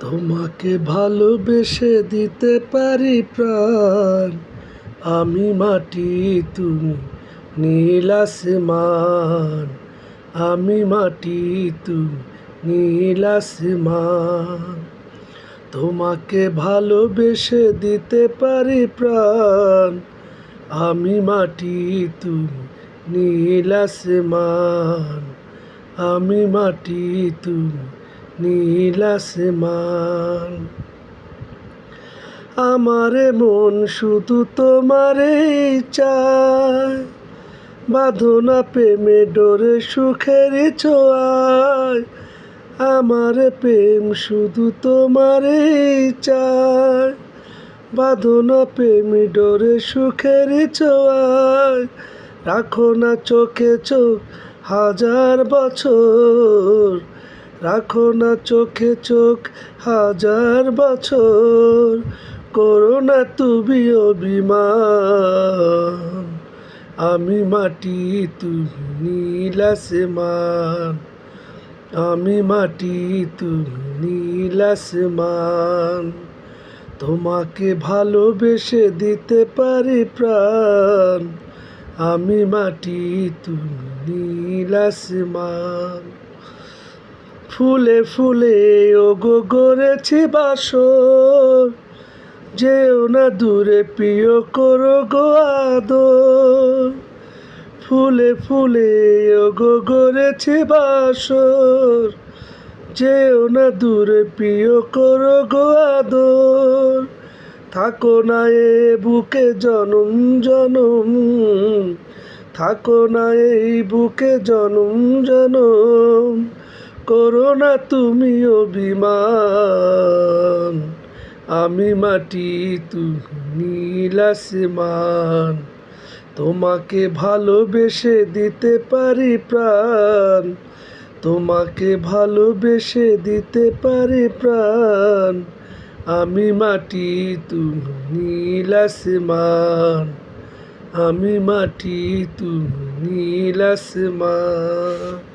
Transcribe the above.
তোমাকে ভালোবেসে দিতে পারি প্রাণ, আমি মাটি তুমি নীল আসমান। আমি মাটি তুমি নীল আসমান। তোমাকে ভালোবেসে দিতে পারি প্রাণ, আমি মাটি তুমি নীল আসমান। আমি মাটি তুমি নীল আসমান। আমারে মন শুধু তোমারেই চায়, বাঁধনা প্রেমে ডোরে সুখের ছোঁয়ায়। আমার প্রেম শুধু তোমারেই চায়, বাঁধনা প্রেমে ডোরে সুখের ছোঁয়ায়। রাখো না চোখে চোখ হাজার বছর, রাখো না চোখে চোখ হাজার বছর। করো না তুমি অভিমান, আমি মাটি তুমি নীল আসমান। আমি মাটি তুমি নীল আসমান। তোমাকে ভালোবেসে দিতে পারি প্রাণ, আমি মাটি তুমি নীল আসমান। ফুলে ফুলে ওগো গড়েছি বাসর, যেও না দূরে প্রিয় করো গো আদর। ফুলে ফুলে ওগো গড়েছি বাসর, যেও না দূরে প্রিয় করো গো আদর। থাকো না এ বুকে জনম জনম, থাকো না এই বুকে জনম জনম। করো না তুমি অভিমান, আমি মাটি তুমি নীল আসমান। তোমাকে ভালোবেসে দিতে পারি প্রাণ, তোমাকে ভালোবেসে দিতে পারি প্রাণ। আমি মাটি তুমি নীল আসমান। আমি মাটি তুমি নীল আসমান।